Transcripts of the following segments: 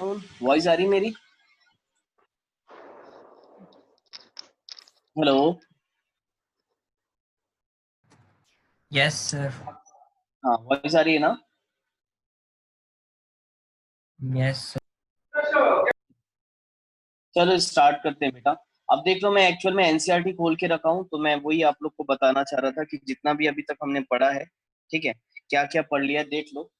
Voice आ रही मेरी? Hello. Yes sir. हाँ, वॉइस आ रही है ना? Yes sir. चलो स्टार्ट करते हैं बेटा। अब देख लो, मैं एक्चुअल में एनसीईआरटी खोल के रखा हूँ, तो मैं वही आप लोग को बताना चाह रहा था कि जितना भी अभी तक हमने पढ़ा है, ठीक है, क्या क्या पढ़ लिया देख लो।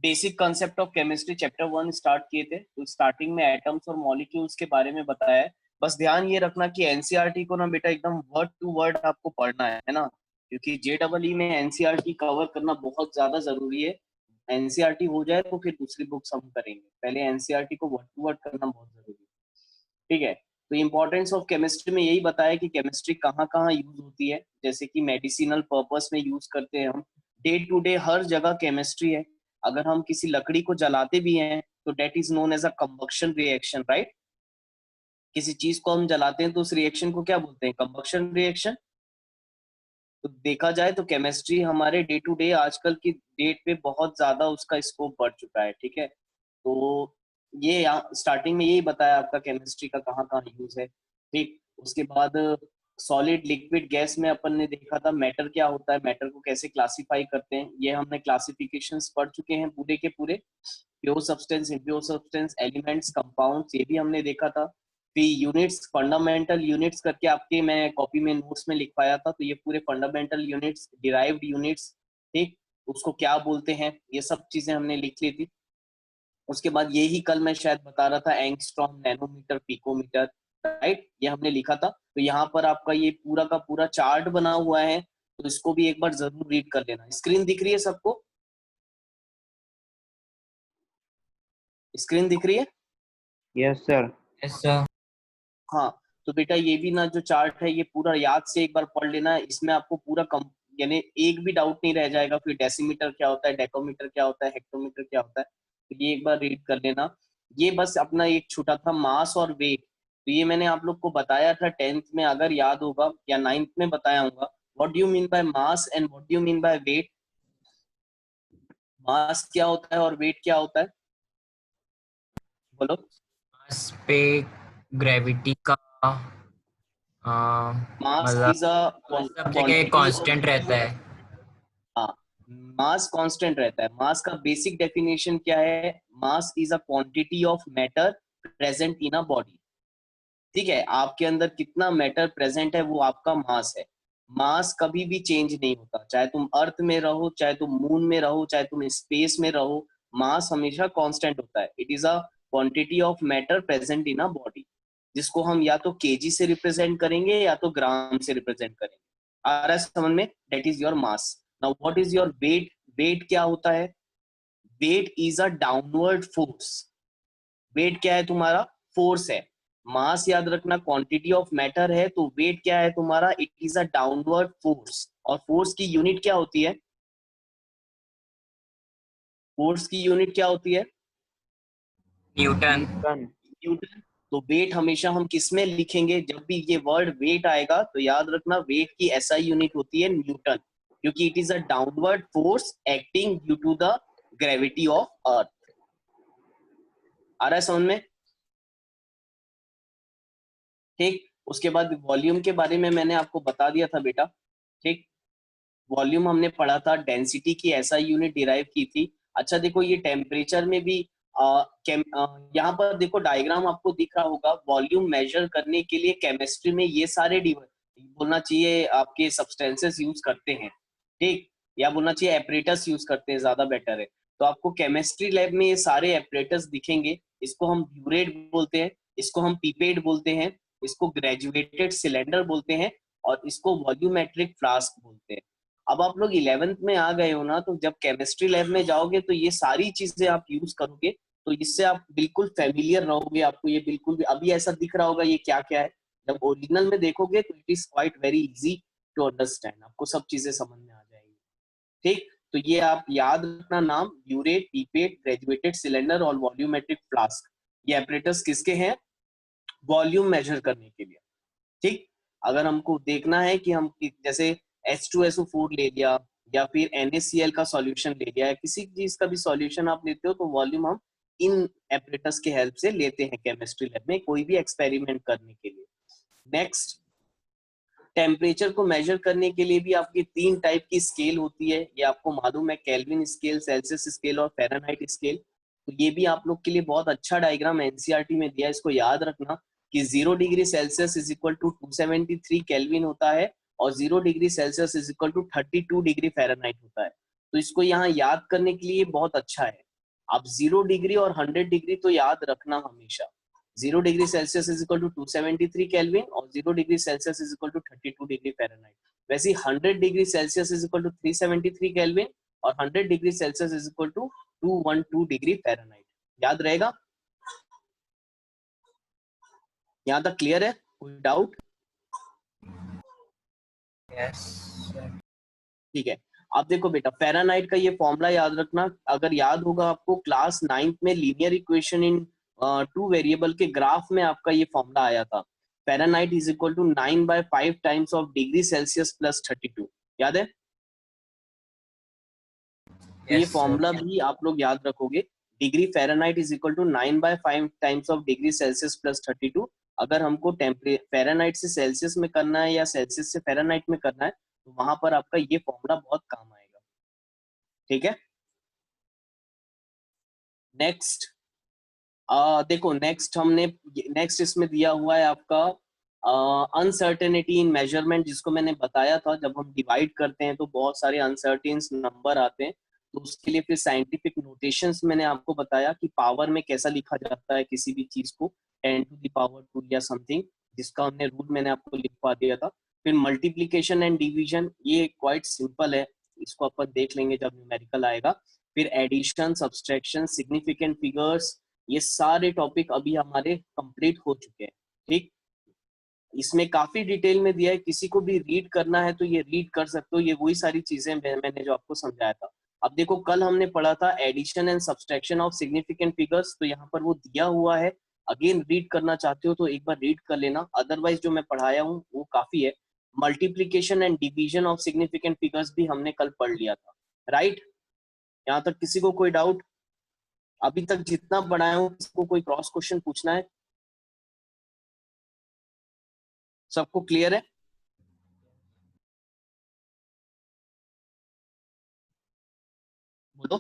Basic concept of chemistry chapter 1 start किए थे, तो स्टार्टिंग में एटम्स और मॉलिक्यूल्स के बारे में बताया है। बस ध्यान ये रखना कि एनसीईआरटी को ना बेटा एकदम वर्ड टू वर्ड आपको पढ़ना है ना, क्योंकि जेडबलई में एनसीईआरटी कवर करना बहुत ज्यादा जरूरी है। एनसीईआरटी हो जाए तो फिर दूसरी बुक्स हम करेंगे, पहले एनसीईआरटी को वर्ड टू वर्ड करना बहुत जरूरी है। ठीक है, तो इम्पोर्टेंस ऑफ केमिस्ट्री में यही बताया कि केमिस्ट्री कहाँ कहाँ यूज होती है, जैसे कि मेडिसिनल पर्पस में यूज करते हैं हम। डे टू डे हर जगह केमिस्ट्री है। अगर हम किसी लकड़ी को जलाते भी हैं तो that is known as a combustion reaction, right. किसी चीज को हम जलाते हैं तो उस रिएक्शन को क्या बोलते हैं? Combustion reaction. तो देखा जाए तो केमिस्ट्री हमारे डे टू डे आजकल की डेट पे बहुत ज्यादा उसका स्कोप बढ़ चुका है, ठीक है। तो ये यहाँ स्टार्टिंग में यही बताया आपका केमिस्ट्री का कहाँ कहाँ यूज है, ठीक। उसके बाद सॉलिड लिक्विड गैस में अपन ने देखा था मैटर क्या होता है, मैटर को कैसे क्लासिफाई करते हैं, ये हमने क्लासिफिकेशंस पढ़ चुके हैं पूरे के पूरे। Pure substance, impure substance, elements, compounds, ये भी हमने देखा था। फिर यूनिट्स, फंडामेंटल यूनिट्स करके आपके मैं कॉपी में नोट्स में लिखवाया था, तो ये पूरे फंडामेंटल यूनिट्स, डिराइव्ड यूनिट्स, ठीक, उसको क्या बोलते हैं, ये सब चीजें हमने लिख ली थी। उसके बाद यही कल मैं शायद बता रहा था एंगस्ट्रॉम, नैनोमीटर, पिकोमीटर, राइट, ये हमने लिखा था। तो यहाँ पर आपका ये पूरा का पूरा चार्ट बना हुआ है, तो इसको भी एक बार जरूर रीड कर लेना। स्क्रीन दिख रही है सबको? स्क्रीन दिख रही है? Yes sir. Yes sir. हाँ। तो बेटा ये भी ना जो चार्ट है ये पूरा याद से एक बार पढ़ लेना, इसमें आपको पूरा कम, यानी एक भी डाउट नहीं रह जाएगा। फिर डेसीमीटर क्या होता है, डेकोमीटर क्या होता है, हेक्टोमीटर क्या होता है, तो ये एक बार रीड कर लेना। ये बस अपना एक छोटा था मास और वेट, तो ये मैंने आप लोग को बताया था 10th में, अगर याद होगा, या 9th में बताया होगा। What do you mean by mass and what do you mean by weight? Mass क्या होता है और वेट क्या होता है, बोलो। मास पे ग्रेविटी का मास मतलब इज अ सब जगह क्वांटिटी कांस्टेंट ऑफ, रहता है। हाँ, मास कांस्टेंट रहता है। मास का बेसिक डेफिनेशन क्या है? Mass is a quantity of matter present in a body. ठीक है, आपके अंदर कितना मैटर प्रेजेंट है वो आपका मास है। मास कभी भी चेंज नहीं होता, चाहे तुम अर्थ में रहो, चाहे तुम मून में रहो, चाहे तुम स्पेस में रहो, मास हमेशा कांस्टेंट होता है। It is a quantity of matter present in a body, जिसको हम या तो केजी से रिप्रेजेंट करेंगे या तो ग्राम से रिप्रेजेंट करेंगे। आ रहा है समझ में? That is your mass. Now what is your weight? Weight क्या होता है? Weight is a downward force. Weight क्या है तुम्हारा? फोर्स है। मास याद रखना क्वांटिटी ऑफ मैटर है, तो वेट क्या है तुम्हारा? It is a downward force. और फोर्स की यूनिट क्या होती है? फोर्स की यूनिट क्या होती है? न्यूटन। न्यूटन। न्यूटन। तो वेट हमेशा हम किस में लिखेंगे? जब भी ये वर्ड वेट आएगा तो याद रखना वेट की एसआई यूनिट होती है न्यूटन, क्योंकि it is a downward force acting due to the gravity of earth. आ रहा है समझ में? ठीक। उसके बाद वॉल्यूम के बारे में मैंने आपको बता दिया था बेटा, ठीक। वॉल्यूम हमने पढ़ा था, डेंसिटी की ऐसा यूनिट डिराइव की थी। अच्छा देखो, ये टेम्परेचर में भी यहाँ पर देखो डायग्राम आपको दिख रहा होगा। वॉल्यूम मेजर करने के लिए केमिस्ट्री में ये सारे बोलना चाहिए आपके सब्सटेंसेस यूज करते हैं, ठीक, या बोलना चाहिए एपरेटस यूज करते हैं, ज्यादा बेटर है। तो आपको केमिस्ट्री लैब में ये सारे एपरेटस दिखेंगे। इसको हम ब्यूरेट बोलते हैं, इसको हम पीपेट बोलते हैं, इसको ग्रेजुएटेड सिलेंडर बोलते हैं, और इसको वॉल्यूमेट्रिक फ्लास्क बोलते हैं। अब आप लोग 11th में आ गए हो ना, तो जब केमिस्ट्री लैब में जाओगे तो ये सारी चीजें आप यूज करोगे, तो इससे आप बिल्कुल फेमिलियर रहोगे। आपको ये बिल्कुल भी अभी ऐसा दिख रहा होगा ये क्या क्या है, जब ओरिजिनल में देखोगे तो it is quite very easy to understand, आपको सब चीजें समझ में आ जाएगी, ठीक। तो ये आप याद रखना नाम, ब्यूरेट, पीपेट, ग्रेजुएटेड सिलेंडर और वॉल्यूमेट्रिक फ्लास्क, ये एपरेटस किसके हैं? वॉल्यूम मेजर करने के लिए, ठीक। अगर हमको देखना है कि हम जैसे H2SO4 ले लिया, या फिर NaCl का सॉल्यूशन ले लिया है, किसी चीज का भी सॉल्यूशन आप लेते हो तो वॉल्यूम हम इन एपरेटस के हेल्प से लेते हैं केमिस्ट्री लैब में कोई भी एक्सपेरिमेंट करने के लिए। नेक्स्ट, टेम्परेचर को मेजर करने के लिए भी आपकी 3 टाइप की स्केल होती है, ये आपको मालूम है, केल्विन स्केल, सेल्सियस स्केल और फ़ारेनहाइट स्केल। तो ये भी आप लोग के लिए बहुत अच्छा डायग्राम एनसीईआरटी में दिया है, इसको याद रखना कि 0 degree Celsius is equal to 273 kelvin होता है और 0 degree Celsius is equal to 32 degree Fahrenheit होता है। तो इसको यहाँ याद करने के लिए बहुत अच्छा है। आप 0 डिग्री और 100 डिग्री तो याद रखना हमेशा। 0 degree Celsius is equal to 273 kelvin और 0 degree Celsius is equal to 32 degree Fahrenheit. वैसे 100 degree Celsius is equal to 373 kelvin और 100 degree Celsius is equal to 212 degree Fahrenheit. याद रहेगा? यहाँ तक क्लियर है? कोई डाउट? Yes sir. ठीक है, अब देखो बेटा, फ़ारेनहाइट का ये फॉर्मूला याद रखना। अगर याद होगा आपको क्लास 9th में लीनियर इक्वेशन इन 2 वेरिएबल के ग्राफ में आपका ये फॉर्मूला आया था, Fahrenheit is equal to 9/5 times of degree Celsius plus 32। याद है? तो ये यस फॉर्मूला सर। भी आप लोग याद रखोगे, degree Fahrenheit is equal to 9/5 times of degree Celsius plus 32। अगर हमको फ़ारेनहाइट से सेल्सियस में करना है या सेल्सियस से फ़ारेनहाइट में करना है तो वहां पर आपका ये फॉर्मूला बहुत काम आएगा। ठीक है, नेक्स्ट देखो, नेक्स्ट इसमें दिया हुआ है आपका अनसर्टेनिटी इन मेजरमेंट, जिसको मैंने बताया था जब हम डिवाइड करते हैं तो बहुत सारे अनसर्टेन नंबर आते हैं, तो उसके लिए फिर साइंटिफिक नोटेशंस मैंने आपको बताया कि पावर में कैसा लिखा जाता है किसी भी चीज को, 10⁻² या समथिंग, जिसका हमने रूल मैंने आपको लिखवा दिया था। फिर मल्टीप्लीकेशन एंड डिवीजन, ये क्वाइट सिंपल है, इसको अपन देख लेंगे जब न्यूमेरिकल आएगा। फिर एडिशन, सब्सट्रैक्शन, सिग्निफिकेंट फिगर्स, ये सारे टॉपिक अभी हमारे कंप्लीट हो चुके हैं। ठीक, इसमें काफी डिटेल में दिया है, किसी को भी रीड करना है तो ये रीड कर सकते हो, ये वही सारी चीजें मैंने जो आपको समझाया था। अब देखो, कल हमने पढ़ा था addition and subtraction of significant figures, तो यहाँ पर वो दिया हुआ है, अगेन रीड करना चाहते हो तो एक बार रीड कर लेना, अदरवाइज जो मैं पढ़ाया हूँ वो काफी है। Multiplication and division of significant figures भी हमने कल पढ़ लिया था, राइट? यहाँ तक किसी को कोई डाउट? अभी तक जितना पढ़ाया हूँ, किसको कोई क्रॉस क्वेश्चन पूछना है? सबको क्लियर है? बोलो।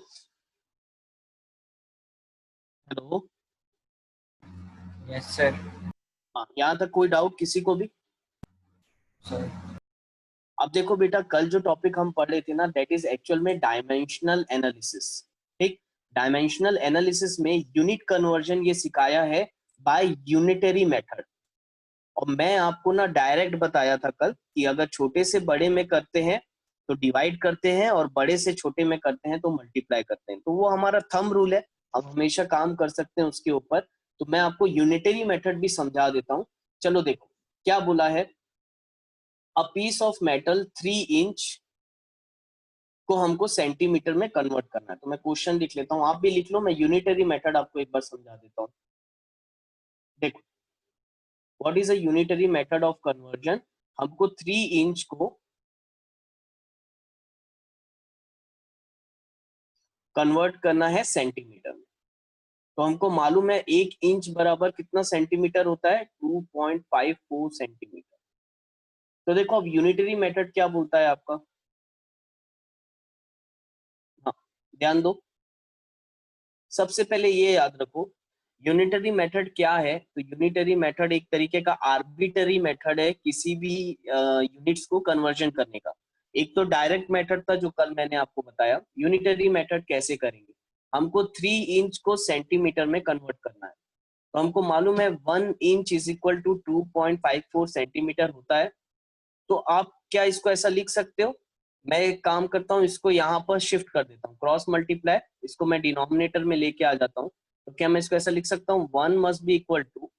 हेलो। Yes sir. हाँ, यहाँ तक कोई डाउट किसी को भी? सर अब देखो बेटा, कल जो टॉपिक हम पढ़ रहे थे ना, दैट इज एक्चुअल में डायमेंशनल एनालिसिस। ठीक, डायमेंशनल एनालिसिस में यूनिट कन्वर्जन ये सिखाया है बाय यूनिटरी मेथड। और मैं आपको ना डायरेक्ट बताया था कल कि अगर छोटे से बड़े में करते हैं तो डिवाइड करते हैं और बड़े से छोटे में करते हैं तो मल्टीप्लाई करते हैं, तो वो हमारा थंब रूल है, हम हमेशा काम कर सकते हैं उसके ऊपर। तो मैं आपको यूनिटरी मेथड भी समझा देता हूँ। चलो देखो क्या बोला है, a piece of metal 3 inch को हमको सेंटीमीटर में कन्वर्ट करना है। तो मैं क्वेश्चन लिख लेता हूँ, आप भी लिख लो, मैं यूनिटरी मेथड आपको एक बार समझा देता हूँ। देखो, what is a unitary method of conversion, हमको 3 इंच को कन्वर्ट करना है सेंटीमीटर में। तो हमको मालूम है 1 इंच बराबर कितना सेंटीमीटर होता है, 2.54 सेंटीमीटर। तो देखो अब यूनिटरी मेथड क्या बोलता है आपका, हाँ ध्यान दो, सबसे पहले ये याद रखो यूनिटरी मेथड क्या है। तो यूनिटरी मेथड एक तरीके का आर्बिटरी मेथड है किसी भी यूनिट्स को कन्वर्जन करने का। एक तो डायरेक्ट मेथड था जो कल मैंने आपको बताया, यूनिटरी मेथड कैसे करेंगे, हमको 3 इंच को सेंटीमीटर में कन्वर्ट करना है। तो हमको मालूम है 1 inch is equal to 2.54 centimetre होता है। तो आप क्या इसको ऐसा लिख सकते हो, मैं एक काम करता हूँ, इसको यहाँ पर शिफ्ट कर देता हूँ, क्रॉस मल्टीप्लाई, इसको मैं डिनोमिनेटर में लेके आ जाता हूँ। तो क्या मैं इसको ऐसा लिख सकता हूँ, 1 must be equal to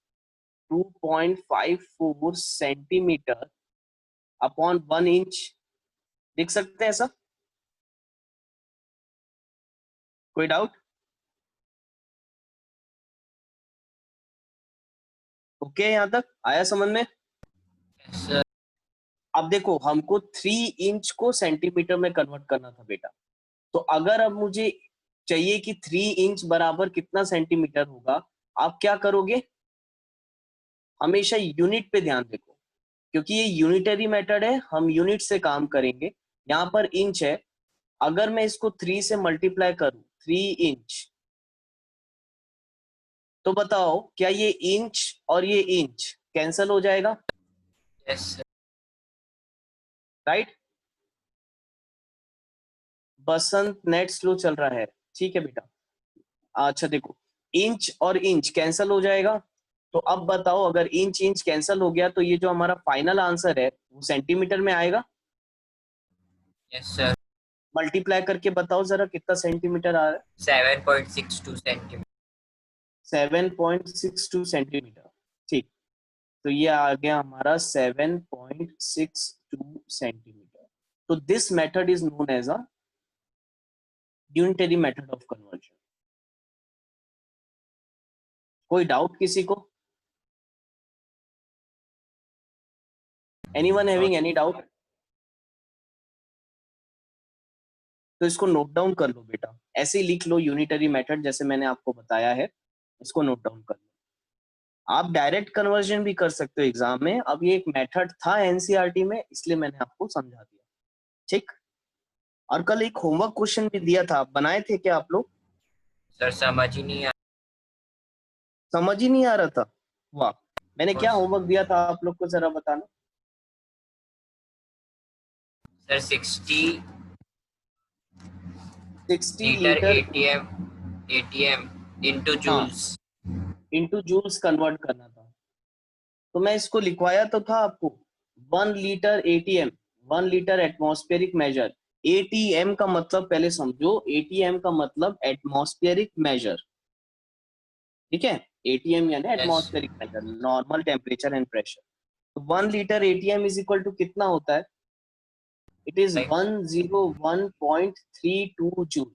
2.54 centimetre upon 1 inch, लिख सकते हैं ऐसा? कोई डाउट? ओके, यहाँ तक आया समझ में? Yes sir. अब देखो हमको 3 इंच को सेंटीमीटर में कन्वर्ट करना था बेटा, तो अगर अब मुझे चाहिए कि 3 इंच बराबर कितना सेंटीमीटर होगा, आप क्या करोगे? हमेशा यूनिट पे ध्यान देखो, क्योंकि ये यूनिटरी मेथड है, हम यूनिट से काम करेंगे। यहाँ पर इंच है, अगर मैं इसको 3 से मल्टीप्लाई करूं, 3 इंच, तो बताओ क्या ये इंच और ये इंच कैंसल हो जाएगा? Yes sir. राइट? बसंत नेट स्लो चल रहा है, ठीक है बेटा। अच्छा देखो, इंच और इंच कैंसल हो जाएगा, तो अब बताओ अगर इंच इंच कैंसल हो गया तो ये जो हमारा फाइनल आंसर है वो सेंटीमीटर में आएगा। Yes sir. मल्टीप्लाई करके बताओ जरा कितना सेंटीमीटर आ रहा है? 7.62 सेंटीमीटर। 7.62 सेंटीमीटर, ठीक। तो ये आ गया हमारा 7.62 सेंटीमीटर। तो this method is known as a unitary method of conversion. कोई डाउट किसी को? Anyone having any doubt? तो इसको नोट डाउन कर लो बेटा, ऐसे ही लिख लो यूनिटरी मेथड जैसे मैंने आपको बताया है, इसको नोट डाउन कर लो। आप डायरेक्ट कन्वर्जन भी कर सकते हो एग्जाम में, अब ये एक मेथड था एनसीईआरटी में इसलिए मैंने आपको समझा दिया, ठीक। और कल एक होमवर्क क्वेश्चन भी दिया था, बनाए थे क्या आप लोग? सर समझ ही नहीं समझ ही नहीं आ रहा था? वाह, मैंने आ क्या होमवर्क दिया था आप लोग को जरा बताना। Sir 60 60 litre litre, ATM into हाँ, जूल्स। इंटू जूल्स कन्वर्ट करना था। तो मैं इसको लिखवाया तो था आपको, 1 litre ATM, 1 litre atmospheric measure. ATM का मतलब पहले समझो, एटीएम का मतलब एटमॉस्फेरिक मेजर, ठीक है। एटीएम यानी yes atmospheric measure, normal temperature and pressure. तो 1 litre ATM is equal to कितना होता है? It is 101.32 joule.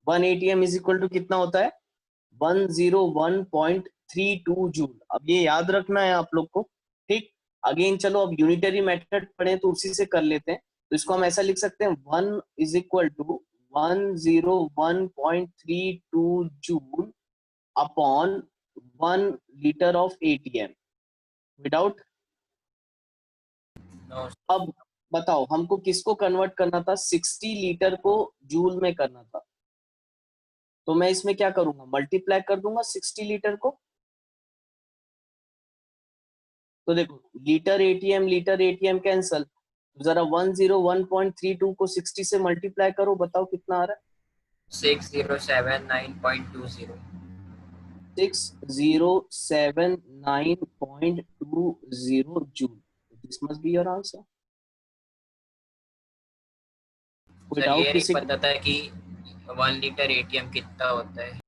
1 ATM is equal to कितना होता है? 101.32 जूल। अब ये याद रखना है आप लोग को, ठीक। अगेन चलो अब यूनिटरी मेथड पढ़े तो उसी से कर लेते हैं। तो इसको हम ऐसा लिख सकते हैं, 1 is equal to 101.32 joule upon 1 litre of ATM, without. No. अब बताओ हमको किसको कन्वर्ट करना था? 60 लीटर को जूल में करना था, तो मैं इसमें क्या करूंगा? मल्टीप्लाई कर दूंगा 60 लीटर को। तो देखो, लीटर एटीएम कैंसल, जरा 101.32 को 60 से मल्टीप्लाई करो, बताओ कितना आ रहा है? 6079.20। 6079.20 joule. This must be your answer. कोई सर डाउट ये नहीं किसी को? पता था कि 1 लीटर एटीएम कितना होता है।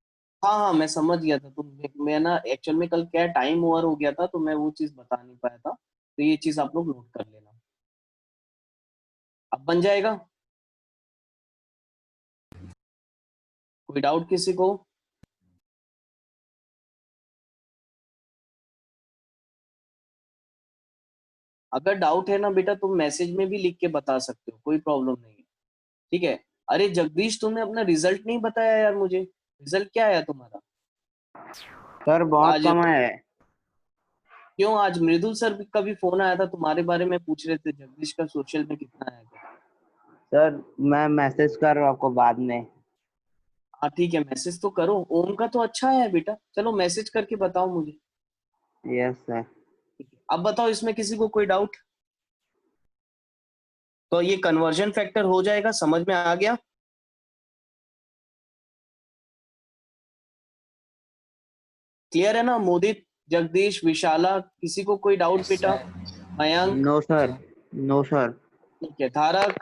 हाँ हाँ, मैं समझ गया था। तो मैं ना एक्चुअल में कल क्या टाइम ओवर हो गया था, तो मैं वो चीज बता नहीं पाया था, तो ये चीज आप लोग नोट कर लेना। अब बन जाएगा? कोई डाउट किसी को? अगर डाउट है ना बेटा, तुम मैसेज में भी लिख के बता सकते हो, कोई प्रॉब्लम नहीं है, ठीक है। अरे जगदीश, तुमने अपना रिजल्ट नहीं बताया यार मुझे, रिजल्ट क्या आया तुम्हारा? सर बहुत आज कम है। क्यों? आज मृदुल सर का भी फोन आया था, तुम्हारे बारे में पूछ रहे थे, जगदीश का सोशल में कितना आया था। सर मैं मैसेज कर रहा हूँ आपको बाद में। हाँ ठीक है, मैसेज तो करो। ओम का तो अच्छा है बेटा, चलो मैसेज करके बताओ मुझे। Yes sir. ठीक है, अब बताओ इसमें किसी को कोई डाउट? तो ये कन्वर्जन फैक्टर हो जाएगा, समझ में आ गया? क्लियर है ना? मोदित, जगदीश, विशाला, किसी को कोई डाउट यस बेटा? Sir. Mayank? No sir. No sir. ठीक है, धारक?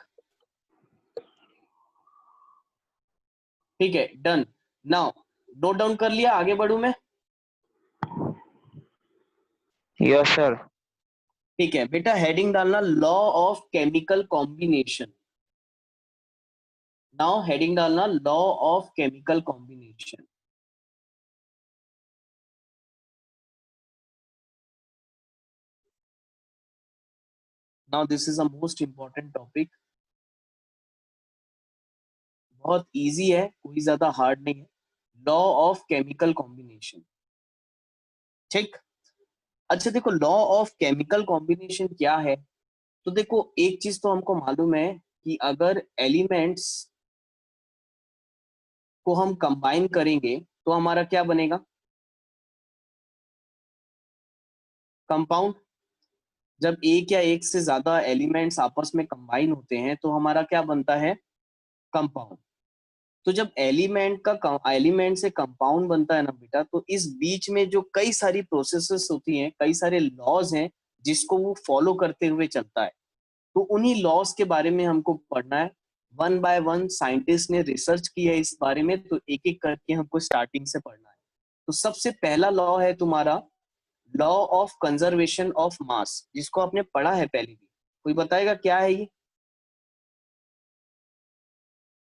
ठीक है, डन। नाउ नोट डाउन कर लिया, आगे बढ़ू मैं? Yes sir. ठीक है बेटा, हेडिंग डालना law of chemical combination. Now heading डालना law of chemical combination. Now this is a most important topic, बहुत इजी है, कोई ज्यादा हार्ड नहीं है। Law of chemical combination. ठीक, अच्छा देखो लॉ ऑफ केमिकल कॉम्बिनेशन क्या है। तो देखो एक चीज तो हमको मालूम है कि अगर एलिमेंट्स को हम कंबाइन करेंगे तो हमारा क्या बनेगा, कंपाउंड। जब एक या एक से ज्यादा एलिमेंट्स आपस में कंबाइन होते हैं तो हमारा क्या बनता है, कंपाउंड। तो जब एलिमेंट से कंपाउंड बनता है ना बेटा, तो इस बीच में जो कई सारी प्रोसेसेस होती हैं, कई सारे लॉज हैं जिसको वो फॉलो करते हुए चलता है। तो उन्हीं लॉज के बारे में हमको पढ़ना है। वन बाय वन साइंटिस्ट ने रिसर्च की है इस बारे में, तो एक एक करके हमको स्टार्टिंग से पढ़ना है। तो सबसे पहला लॉ है तुम्हारा law of conservation of mass, जिसको आपने पढ़ा है पहले भी। कोई बताएगा क्या है ये?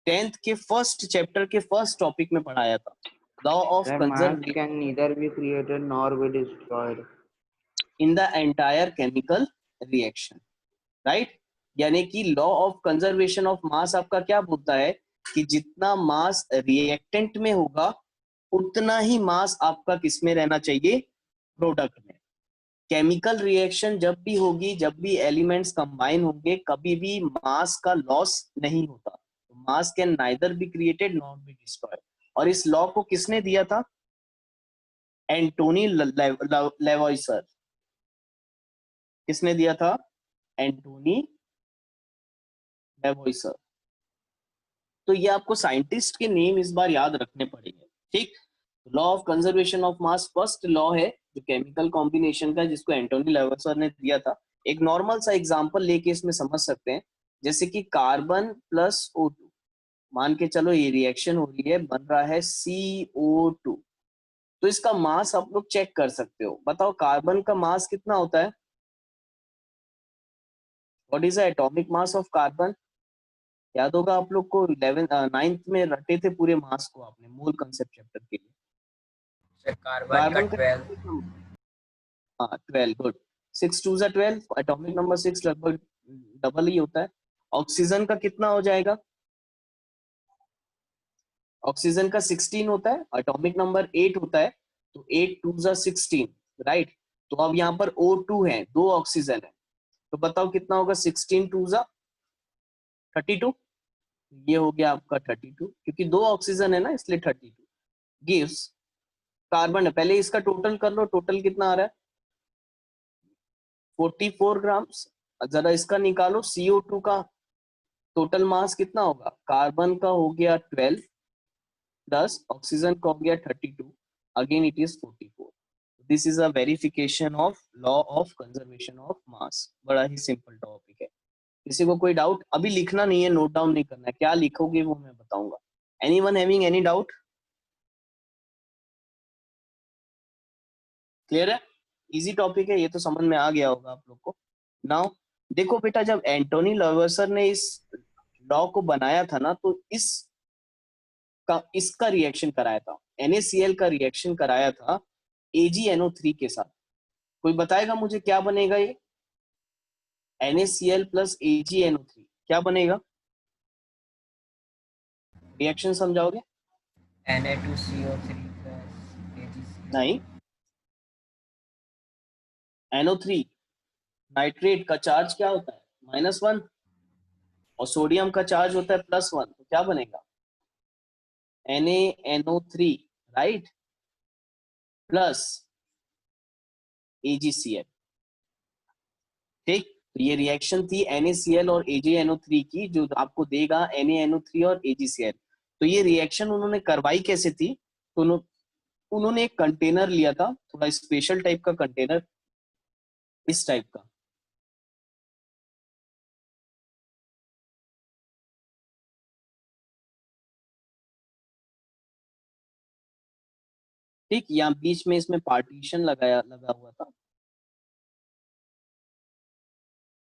10th के फर्स्ट चैप्टर के फर्स्ट टॉपिक में पढ़ाया था, law of Sir, mass conservation can neither be created nor be destroyed. In the entire chemical reaction, right. यानी कि law of conservation of mass आपका क्या बोलता है कि जितना मास रिएक्टेंट में होगा उतना ही मास आपका किसमें रहना चाहिए, प्रोडक्ट में। केमिकल रिएक्शन जब भी होगी, जब भी एलिमेंट्स कंबाइन होंगे, कभी भी मास का लॉस नहीं होता। मास can neither be created not be destroyed. और इस लॉ को किसने दिया था, एंटोनी लेवॉइसर। किसने दिया था, एंटोनी लेवॉइसर। तो ये आपको साइंटिस्ट के नेम इस बार याद रखने पड़ेंगे, ठीक। Law of conservation of mass first law है जो केमिकल कॉम्बिनेशन का, जिसको एंटोनी लेवॉइसर ने दिया था। एक नॉर्मल सा एग्जांपल लेके इसमें समझ सकते हैं, जैसे कि कार्बन प्लस O2, मान के चलो ये रिएक्शन हो रही है, बन रहा है CO2। तो इसका मास आप लोग चेक कर सकते हो। बताओ कार्बन का मास कितना होता है, what is the atomic mass of carbon? याद होगा आप लोग को, 9th में रटे थे पूरे मास को आपने, मोल कंसेप्ट चैप्टर के लिए। सर कार्बन का कार्बन का 12। हाँ 12, गुड। 6 2 12, एटॉमिक नंबर 6 लगभग डबल ही होता है। ऑक्सीजन का कितना हो जाएगा, ऑक्सीजन का 16 होता है, एटॉमिक नंबर 8 होता है, तो 8 2 16, राइट। तो अब यहाँ पर O2 है, दो ऑक्सीजन है, तो बताओ कितना होगा, 16 2 32। ये हो गया आपका 32, क्योंकि दो ऑक्सीजन है ना इसलिए 32 गिव्स। कार्बन है, पहले इसका टोटल कर लो, टोटल कितना आ रहा है, 44 ग्राम्स। जरा इसका निकालो, CO2 का टोटल मास कितना होगा, कार्बन का हो गया 12 प्लस ऑक्सीजन का हो गया 32, again it is 44। This is a verification of law of conservation of mass. बड़ा ही सिंपल टॉपिक है। किसी को कोई डाउट? अभी लिखना नहीं है, नोट डाउन नहीं करना है, क्या लिखोगे वो मैं बताऊंगा। Anyone having any doubt? Clear है, इजी टॉपिक है ये, तो समझ में आ गया होगा आप लोग को। नाउ देखो बेटा, जब एंटोनी लेवॉइसर ने इस लॉ को बनाया था ना, तो इसका रिएक्शन कराया था, NaCl का रिएक्शन कराया था AgNO3 के साथ। कोई बताएगा मुझे क्या बनेगा ये, NaCl प्लस AgNO3 क्या बनेगा, रिएक्शन समझाओगे? Na2CO3 plus AgCl। नहीं, NO3 नाइट्रेट का चार्ज क्या होता है, -1, और सोडियम का चार्ज होता है +1, तो क्या बनेगा, NaNO3, राइट, प्लस AgCl। ठीक, तो ये रिएक्शन थी NaCl और AgNO3 की, जो आपको देगा NaNO3 और AgCl। तो ये रिएक्शन उन्होंने करवाई कैसे थी, तो उन्होंने एक कंटेनर लिया था, थोड़ा स्पेशल टाइप का कंटेनर, इस टाइप का। ठीक, यहाँ बीच में इसमें पार्टीशन लगा हुआ था।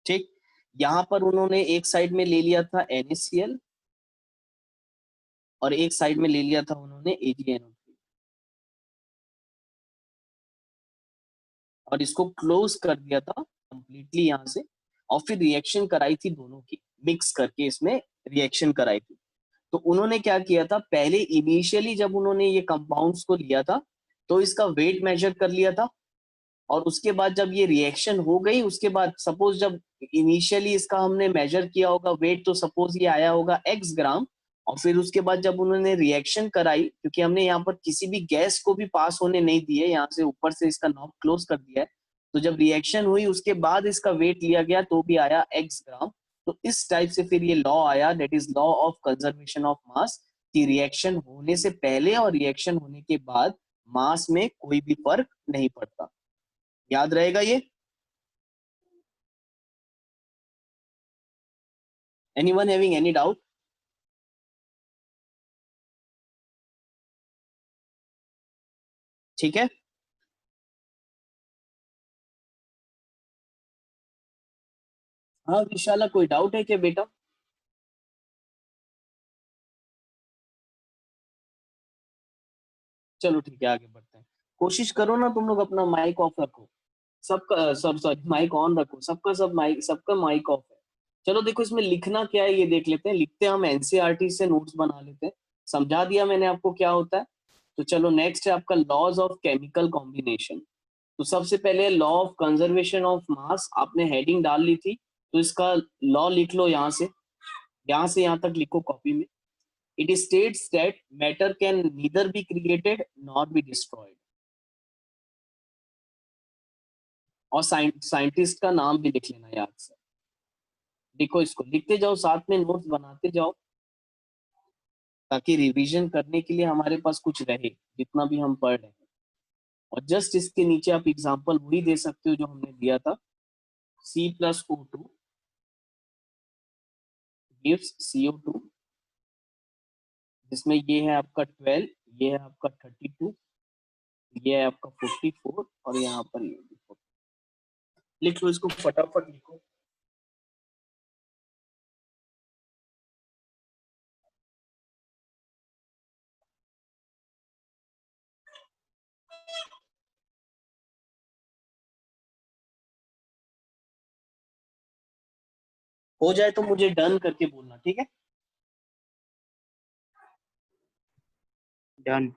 ठीक, यहाँ पर उन्होंने एक साइड में ले लिया था NaCl और एक साइड में ले लिया था उन्होंने AgNO3, और इसको क्लोज कर दिया था कंप्लीटली यहाँ से। और फिर रिएक्शन कराई थी दोनों की, मिक्स करके इसमें रिएक्शन कराई थी। तो उन्होंने क्या किया था, पहले इनिशियली जब उन्होंने ये कंपाउंड्स को लिया था तो इसका वेट मेजर कर लिया था, और उसके बाद जब ये रिएक्शन हो गई, उसके बाद सपोज जब इनिशियली इसका हमने मेजर किया होगा वेट, तो सपोज ये आया होगा x ग्राम, और फिर उसके बाद जब उन्होंने रिएक्शन कराई, क्योंकि हमने यहाँ पर किसी भी गैस को भी पास होने नहीं दिए, यहाँ से ऊपर से इसका नॉब क्लोज कर दिया है, तो जब रिएक्शन हुई उसके बाद इसका वेट लिया गया तो भी आया x ग्राम। तो इस टाइप से फिर ये लॉ आया, that is law of conservation of mass, कि रिएक्शन होने से पहले और रिएक्शन होने के बाद मास में कोई भी फर्क नहीं पड़ता। याद रहेगा ये? Anyone having any doubt? ठीक है, हाँ विशाला, कोई डाउट है क्या बेटा? चलो ठीक है, आगे बढ़ते हैं। कोशिश करो ना तुम लोग अपना माइक ऑफ रखो, सबका सॉरी सॉरी माइक ऑन रखो, सबका सब माइक, सबका माइक ऑफ है। चलो देखो इसमें लिखना क्या है ये देख लेते हैं, लिखते हैं हम एनसीईआरटी से नोट्स बना लेते हैं। समझा दिया मैंने आपको क्या होता है। तो चलो नेक्स्ट है आपका लॉज ऑफ केमिकल कॉम्बिनेशन। तो सबसे पहले law of conservation of mass, आपने हेडिंग डाल ली थी, तो इसका लॉ लिख लो, यहाँ से यहाँ तक लिखो कॉपी में। It states that matter can neither be created not be destroyed. और साइंटिस्ट का नाम भी लिख लेना याद से। देखो इसको लिखते जाओ, साथ में नोट्स बनाते जाओ, ताकि रिवीजन करने के लिए हमारे पास कुछ रहे जितना भी हम पढ़ रहे हैं। और जस्ट इसके नीचे आप एग्जांपल वही दे सकते हो जो हमने दिया था, C+O2 gives CO2, जिसमें ये है आपका 12, ये है आपका 32, ये है आपका 44, और यहाँ पर ये देखो। लिख लो इसको, फटाफट लिखो। हो जाए तो मुझे डन करके बोलना, ठीक है? डन।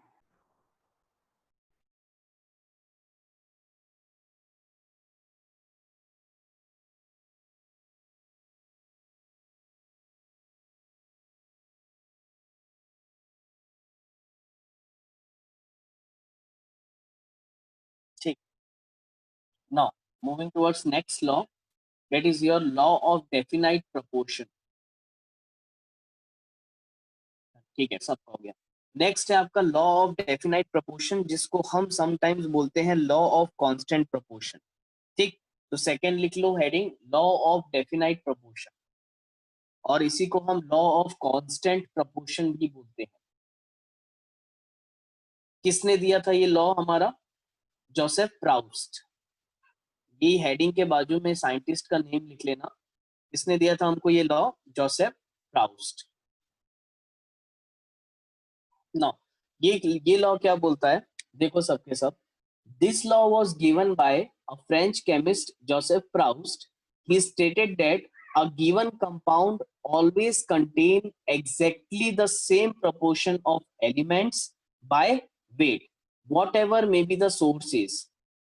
ठीक, now moving towards next law, that is your law of definite proportion. ठीक है, सब हो गया। नेक्स्ट है आपका लॉ ऑफ डेफिनाइट प्रोपोर्शन, जिसको हम समटाइम्स बोलते हैं लॉ ऑफ कांस्टेंट प्रोपोर्शन। ठीक, तो सेकंड लिख लो heading, law of definite proportion, और इसी को हम लॉ ऑफ कांस्टेंट प्रोपोर्शन भी बोलते हैं। किसने दिया था ये लॉ? हमारा जोसेफ प्राउस्ट। ये हेडिंग के बाजू में साइंटिस्ट का नेम लिख लेना। किसने दिया था हमको ये लॉ? Joseph Proust. नो, ये लॉ क्या बोलता है, देखो सबके सब। This law was given by a French chemist Joseph Proust. He stated that a given compound always contain exactly the same proportion of elements by weight whatever may be the sources।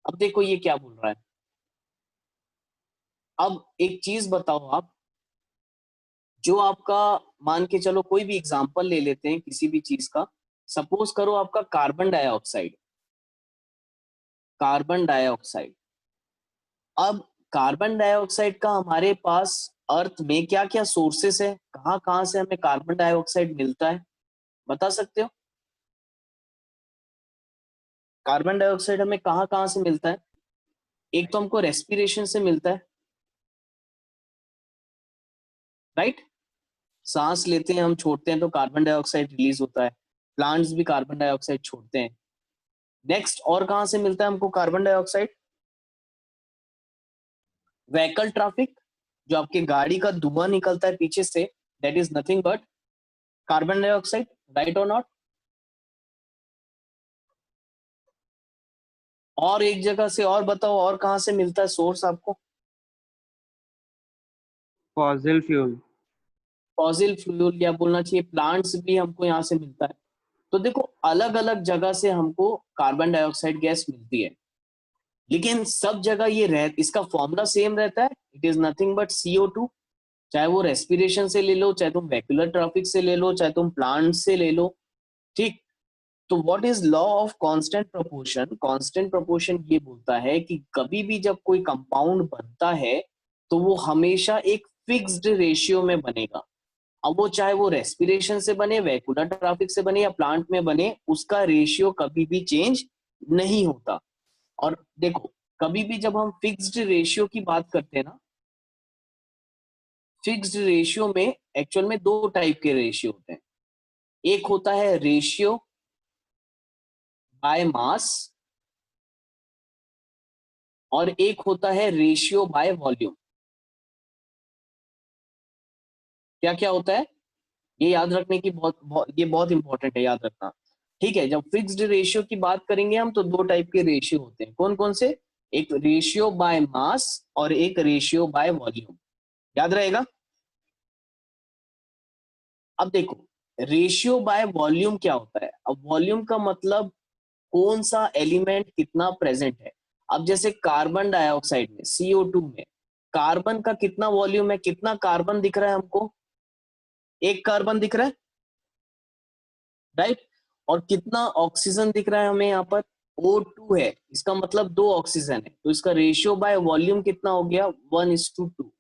अब देखो ये क्या बोल रहा है। अब एक चीज बताओ आप, जो आपका, मान के चलो कोई भी एग्जांपल ले लेते हैं किसी भी चीज का। सपोज करो आपका कार्बन डाइऑक्साइड, कार्बन डाइऑक्साइड। अब कार्बन डाइऑक्साइड का हमारे पास अर्थ में क्या क्या सोर्सेस है, कहाँ कहाँ से हमें कार्बन डाइऑक्साइड मिलता है, बता सकते हो? कार्बन डाइऑक्साइड हमें कहाँ कहाँ से मिलता है? एक तो हमको रेस्पिरेशन से मिलता है, राइट? सांस लेते हैं हम, छोड़ते हैं तो कार्बन डाइऑक्साइड रिलीज होता है। प्लांट्स भी कार्बन डाइऑक्साइड छोड़ते हैं। नेक्स्ट और कहाँ से मिलता है हमको कार्बन डाइऑक्साइड? व्हीकल ट्रैफिक, जो आपकी गाड़ी का धुआं निकलता है पीछे से, that is nothing but carbon dioxide, right और नॉट? और एक जगह से और बताओ, और कहाँ से मिलता है सोर्स आपको? Fossil fuel. फॉसिल फ्यूल या बोलना चाहिए प्लांट्स भी हमको यहाँ से मिलता है। तो देखो अलग अलग जगह से हमको कार्बन डाइऑक्साइड गैस मिलती है, लेकिन सब जगह ये इसका फॉर्मूला सेम रहता है, it is nothing but CO2। चाहे वो रेस्पिरेशन से ले लो, चाहे तुम वेक्यूलर ट्रैफिक से ले लो, चाहे तुम प्लांट से ले लो, ठीक। तो what is law of constant proportion? Constant proportion ये बोलता है कि कभी भी जब कोई कंपाउंड बनता है तो वो हमेशा एक फिक्स्ड रेशियो में बनेगा। अब वो चाहे वो रेस्पिरेशन से बने, वेक्यूलर ट्रैफिक से बने या प्लांट में बने, उसका रेशियो कभी भी चेंज नहीं होता। और देखो कभी भी जब हम फिक्स्ड रेशियो की बात करते हैं ना, फिक्स्ड रेशियो में एक्चुअल में दो टाइप के रेशियो होते हैं। एक होता है रेशियो बाय मास और एक होता है रेशियो बाय वॉल्यूम। क्या क्या होता है ये याद रखने की ये बहुत इंपॉर्टेंट है, याद रखना। ठीक है, जब फिक्स्ड रेशियो की बात करेंगे हम तो दो टाइप के रेशियो होते हैं। कौन कौन से? एक रेशियो बाय मास और एक रेशियो बाय वॉल्यूम। याद रहेगा। अब देखो रेशियो बाय वॉल्यूम क्या होता है। अब वॉल्यूम का मतलब कौन सा एलिमेंट कितना प्रेजेंट है। अब जैसे कार्बन डाइऑक्साइड में CO2 में कार्बन का कितना वॉल्यूम है, कितना कार्बन दिख रहा है हमको? एक कार्बन दिख रहा है, राइट। और कितना ऑक्सीजन दिख रहा है हमें यहाँ पर? O2 है, इसका मतलब दो ऑक्सीजन है, तो इसका रेशियो बाय वॉल्यूम कितना हो गया? 1:2।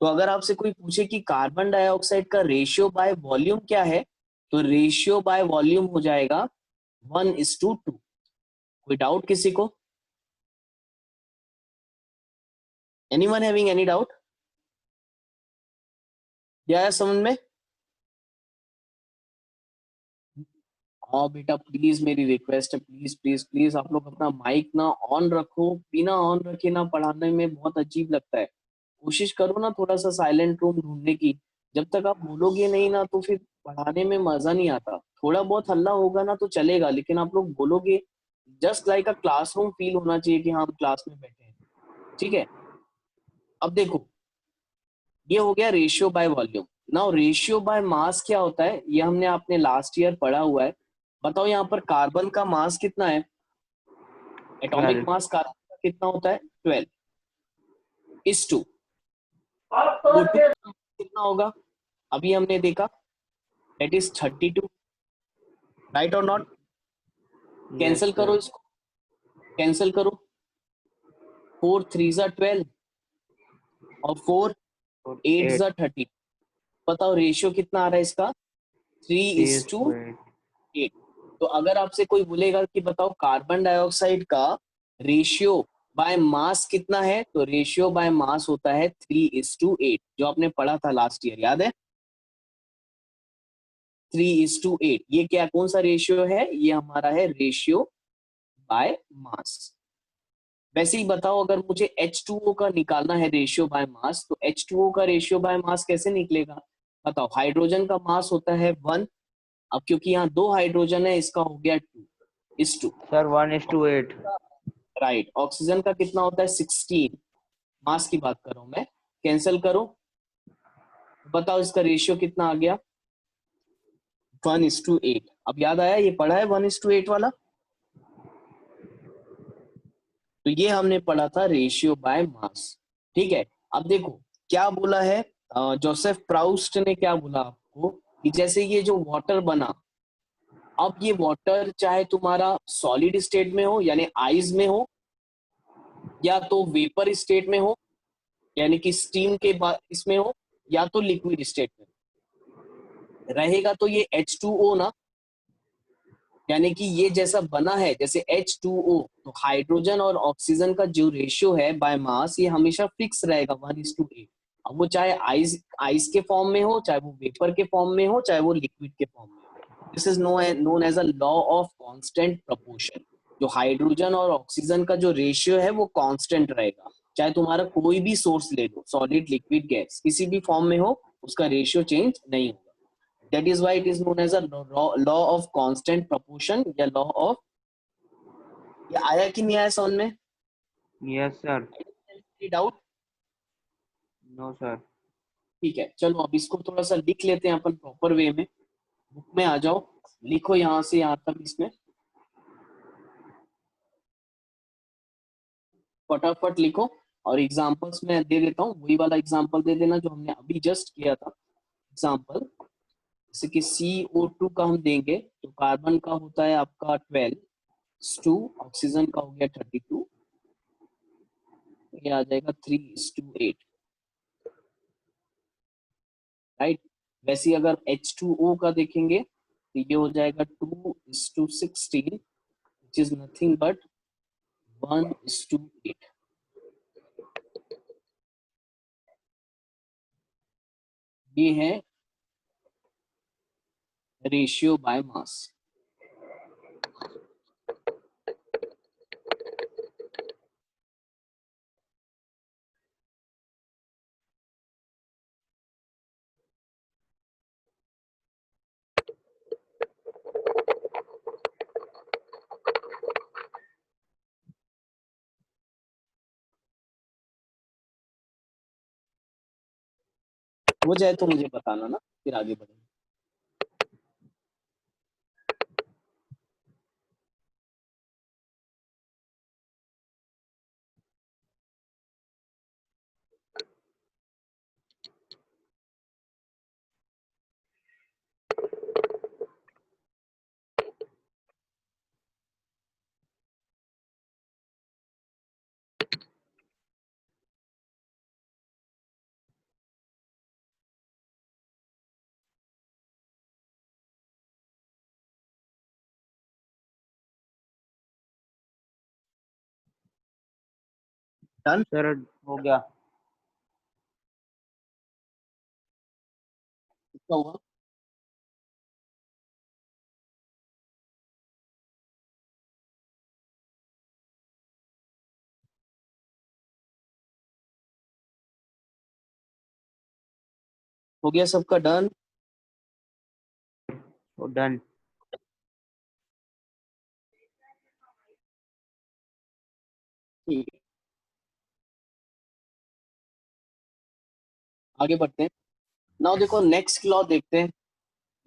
तो अगर आपसे कोई पूछे कि कार्बन डाइऑक्साइड का रेशियो बाय वॉल्यूम क्या है, तो रेशियो बाय वॉल्यूम हो जाएगा 1:2। कोई डाउट किसी को? Anyone having any doubt? क्या समझ में? हाँ बेटा प्लीज मेरी रिक्वेस्ट है, प्लीज प्लीज प्लीज आप लोग अपना माइक ना ऑन रखो। बिना ऑन रखे ना पढ़ाने में बहुत अजीब लगता है। कोशिश करो ना थोड़ा सा साइलेंट रूम ढूंढने की। जब तक आप बोलोगे नहीं ना तो फिर पढ़ाने में मजा नहीं आता। थोड़ा बहुत हल्ला होगा ना तो चलेगा, लेकिन आप लोग बोलोगे just like a classroom feel होना चाहिए कि हाँ हम क्लास में बैठे हैं। ठीक है, अब देखो ये हो गया ratio by volume. Now ratio by mass क्या होता है ये हमने आपने लास्ट ईयर पढ़ा हुआ है। बताओ यहाँ पर कार्बन का मास कितना है? एटॉमिक 12। मास कार्बन का कितना होता है? 12:2। O2 कितना होगा? अभी हमने देखा दैट इज 32। राइट और नॉट? यस कैंसिल करो सर। इसको, कैंसिल करो। 4 3 12 और 4 8 8 30। बताओ रेशियो कितना आ रहा है इसका? 3:8। 3:8। तो अगर आपसे कोई बोलेगा कि बताओ कार्बन डाइऑक्साइड का रेशियो बाय मास कितना है, तो रेशियो बाय मास होता है 3:8, जो आपने पढ़ा था लास्ट ईयर, याद है? 3:8। ये क्या कौन सा रेशियो है? ये हमारा है रेशियो बाय मास। वैसे ही बताओ अगर मुझे H2O का निकालना है रेशियो बाय मास, तो H2O का रेशियो बाय मास कैसे निकलेगा? बताओ। हाइड्रोजन का मास होता है 1। अब क्योंकि यहाँ दो हाइड्रोजन है इसका हो गया 2:2। सर 1:8। राइट। ऑक्सीजन का कितना होता है? 16। मास की बात कर रहा हूं मैं। कैंसिल करो, बताओ इसका रेशियो कितना आ गया? 1:8। अब याद आया ये पढ़ा है 1:8 वाला। तो ये हमने पढ़ा था रेशियो बाय मास। ठीक है, अब देखो क्या बोला है जोसेफ प्राउस्ट ने, क्या बोला आपको कि जैसे ये जो वाटर बना, अब ये वाटर चाहे तुम्हारा सॉलिड स्टेट में हो यानी आइस में हो, या तो वेपर स्टेट में हो यानी कि स्टीम के बाद इसमें हो, या तो लिक्विड स्टेट में रहेगा, तो ये H2O ना, यानी कि ये जैसा बना है जैसे H2O, तो हाइड्रोजन और ऑक्सीजन का जो रेशियो है बाय मास ये हमेशा फिक्स रहेगा 1:8। अब वो चाहे आइस आइस के फॉर्म में हो, चाहे वो वेपर के फॉर्म में हो, चाहे वो लिक्विड के फॉर्म में हो। This is known as a law of constant proportion. जो हाइड्रोजन और ऑक्सीजन का जो रेशियो है वो कांस्टेंट रहेगा, चाहे तुम्हारा कोई भी सोर्स ले लो, सॉलिड लिक्विड गैस किसी भी फॉर्म में हो, उसका रेशियो चेंज नहीं होगा। That is why it is known as a law of constant proportion या law of। ये आया कि नहीं आया समझ में? Yes sir. Doubt? No sir. ठीक है, चलो अब इसको थोड़ा सा लिख लेते हैं अपन प्रॉपर वे में। बुक में आ जाओ, लिखो यहाँ से यहाँ तक, इसमें फटाफट लिखो। और एग्जांपल्स मैं दे देता हूँ, वही वाला एग्जांपल दे देना जो हमने अभी जस्ट किया था। एग्जांपल जैसे कि CO2 का हम देंगे तो कार्बन का होता है आपका 12:2, ऑक्सीजन का हो गया 32, ये आ जाएगा 3:8, राइट। वैसे ही अगर H2O का देखेंगे तो ये हो जाएगा 2:16, विच इज नथिंग बट 1:8। ये है रेशियो बाय मास। हो जाए तो मुझे बताना ना, फिर आगे बढ़ेंगे। डन। सर हो गया। कितना हुआ? हो गया सबका डन? वो डन। ठीक है, आगे बढ़ते हैं। नाउ देखो नेक्स्ट लॉ देखते हैं।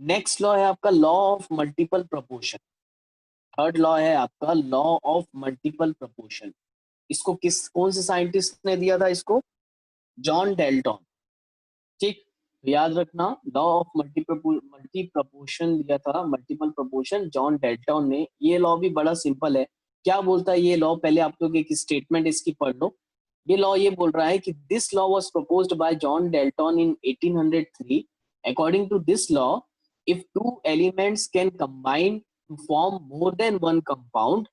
नेक्स्ट लॉ है आपका law of multiple proportion. Third law है आपका लॉ ऑफ मल्टीपल प्रोपोर्शन। इसको कौन से साइंटिस्ट ने दिया था इसको? John Dalton. ठीक, तो याद रखना लॉ ऑफ मल्टी प्रोपोर्शन दिया था, मल्टीपल प्रोपोर्शन जॉन डेल्टन ने। ये लॉ भी बड़ा सिंपल है। क्या बोलता है ये लॉ? पहले आप लोग एक स्टेटमेंट इसकी पढ़ लो। ये लॉ ये बोल रहा है कि this law was proposed by John Dalton in 1803। According to this law, if two elements can combine to form more than one compound,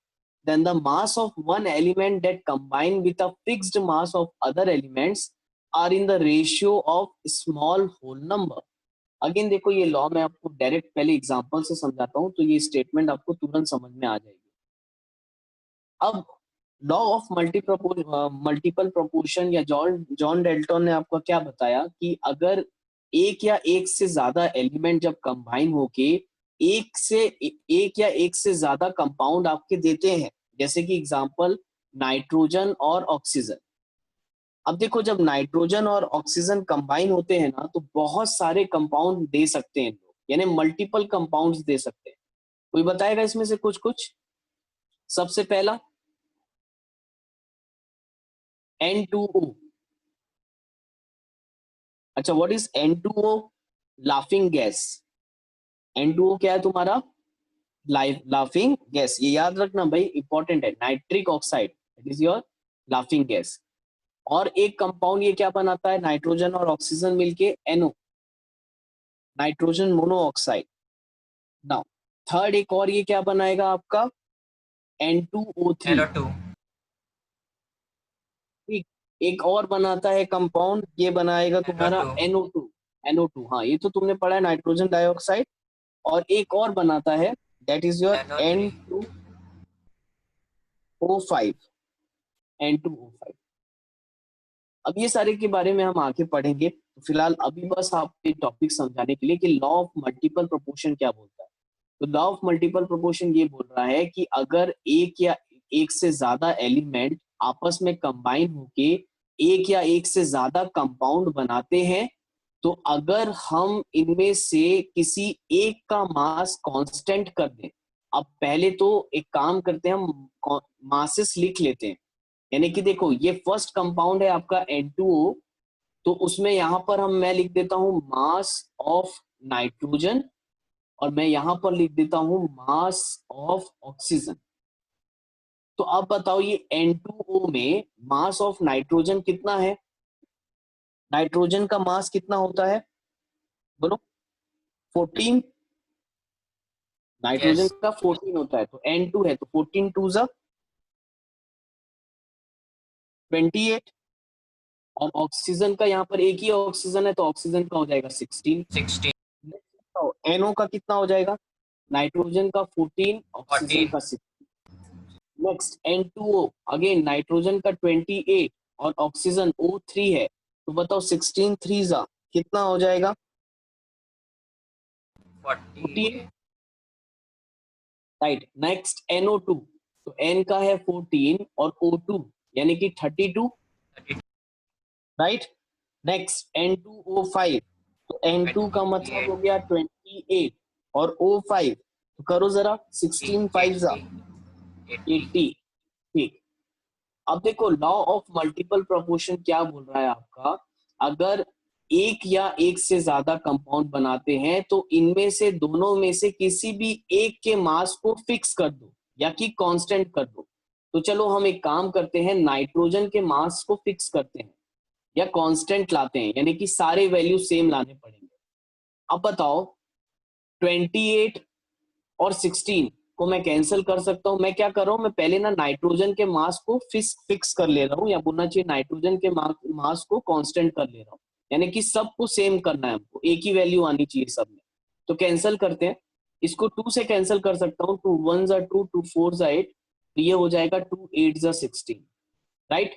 then the mass of one element that combine with a fixed mass of other elements are in the ratio of small whole number। Again देखो ये law मैं आपको direct पहले example से समझाता हूँ तो ये स्टेटमेंट आपको तुरंत समझ में आ जाएगी। अब लॉ ऑफ मल्टीपल प्रोपोर्शन या जॉन जॉन डेल्टन ने आपको क्या बताया कि अगर एक या एक से ज्यादा एलिमेंट जब कंबाइन होके एक या एक से ज्यादा कंपाउंड आपके देते हैं, जैसे कि एग्जांपल नाइट्रोजन और ऑक्सीजन। अब देखो जब नाइट्रोजन और ऑक्सीजन कंबाइन होते हैं ना तो बहुत सारे कंपाउंड दे सकते हैं लोग, यानी मल्टीपल कंपाउंड्स दे सकते हैं। कोई बताएगा इसमें से कुछ कुछ? सबसे पहला N2O। अच्छा, what is N2O? Laughing gas. N2O क्या है तुम्हारा? Laughing gas. ये याद रखना भाई, इंपॉर्टेंट है। Nitric oxide it is your laughing gas. और एक कंपाउंड ये क्या बनाता है? नाइट्रोजन और ऑक्सीजन मिलके NO, nitrogen monoxide. Now third एक और ये क्या बनाएगा आपका? N2O3। NO2। ठीक, एक और बनाता है कंपाउंड, ये बनाएगा तुम्हारा NO2। NO2। NO2 हाँ, ये तो तुमने पढ़ा है, नाइट्रोजन डाइऑक्साइड। और एक और बनाता है, that is your NO3। N2O5। N2O5। अब ये सारे के बारे में हम आगे पढ़ेंगे, तो फिलहाल अभी बस आपको टॉपिक समझाने के लिए कि लॉ ऑफ मल्टीपल प्रोपोर्शन क्या बोलता है। तो लॉ ऑफ मल्टीपल प्रोपोर्शन ये बोल रहा है कि अगर एक या एक से ज्यादा एलिमेंट आपस में कंबाइन होके एक या एक से ज्यादा कंपाउंड बनाते हैं तो अगर हम इनमें से किसी एक का मास कांस्टेंट कर दें, अब पहले तो एक काम करते हैं, हम मासेस लिख लेते हैं। यानी कि देखो ये फर्स्ट कंपाउंड है आपका N2O, तो उसमें यहां पर मैं लिख देता हूं मास ऑफ नाइट्रोजन, और मैं यहां पर लिख देता हूं मास ऑफ ऑक्सीजन। तो अब बताओ ये N2O में मास ऑफ नाइट्रोजन कितना है? नाइट्रोजन का मास कितना होता है बोलो? 14। नाइट्रोजन यस का 14 होता है, तो N2 है तो 14 टू जा 28, और ऑक्सीजन का यहाँ पर एक ही ऑक्सीजन है तो ऑक्सीजन का हो जाएगा 16। 16 NO का कितना हो जाएगा? नाइट्रोजन का 14, ऑक्सीजन 14 का 6। नेक्स्ट N2O, अगेन नाइट्रोजन का 28 और ऑक्सीजन O3 है, तो बताओ 16 3 जा कितना हो जाएगा? 48 राइट। नेक्स्ट NO2, तो N का है 14 और O2 यानी कि 32, राइट। नेक्स्ट N2O5, तो N2 का मतलब हो गया 28 और O5, तो करो जरा 16 5 जा 80। ठीक। अब देखो लॉ ऑफ मल्टीपल प्रोपोर्शन क्या बोल रहा है आपका, अगर एक या एक से ज्यादा कंपाउंड बनाते हैं तो इनमें से दोनों में से किसी भी एक के मास को फिक्स कर दो या कि कांस्टेंट कर दो। तो चलो हम एक काम करते हैं, नाइट्रोजन के मास को फिक्स करते हैं या कांस्टेंट लाते हैं, यानी कि सारे वैल्यू सेम लाने पड़ेंगे। अब बताओ 28 और 16 को मैं कैंसिल कर सकता हूं। मैं क्या कर रहा हूं, मैं पहले ना नाइट्रोजन के मास को फिक्स कर ले रहा हूं, या बोलना चाहिए नाइट्रोजन के मास को कांस्टेंट कर ले रहा हूं, यानी कि सबको सेम करना है हमको, एक ही वैल्यू आनी चाहिए सब में। तो कैंसिल करते हैं, इसको 2 से कैंसिल कर सकता हूँ, 2 1 जा 2, 2 4 जा 8, तो ये हो जाएगा 2 8 जा 16, राइट।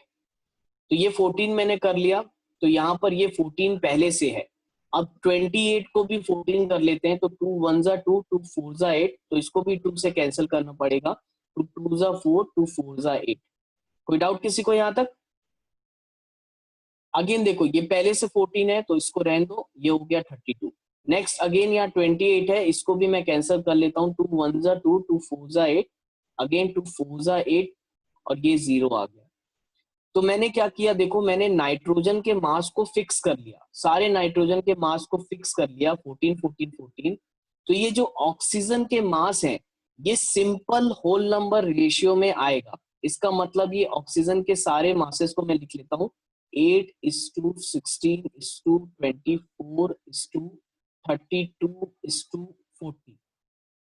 तो ये 14 मैंने कर लिया, तो यहां पर ये 14 पहले से है। अब 28 को भी 14 कर लेते हैं, तो 2 1 जा 2, 2 4 जा 8, तो इसको भी 2 से कैंसिल करना पड़ेगा, तो 2 जा 4, 2 4 जा 8। कोई डाउट किसी को यहां तक? अगेन देखो ये पहले से 14 है तो इसको रहने दो, ये हो गया 32। नेक्स्ट अगेन यहाँ 28 है, इसको भी मैं कैंसिल कर लेता हूँ, 2 1 जा 2, 2 4 जा 8, अगेन 2 4 जा 8, और ये 0 आ गया। तो मैंने क्या किया, देखो मैंने नाइट्रोजन के मास को फिक्स कर लिया, सारे नाइट्रोजन के मास को फिक्स कर लिया 14 14 14। तो ये जो ऑक्सीजन के मास है ये सिंपल होल नंबर रेशियो में आएगा। इसका मतलब ये ऑक्सीजन के सारे मासेस को मैं लिख लेता हूँ, 8:16:24:32:40।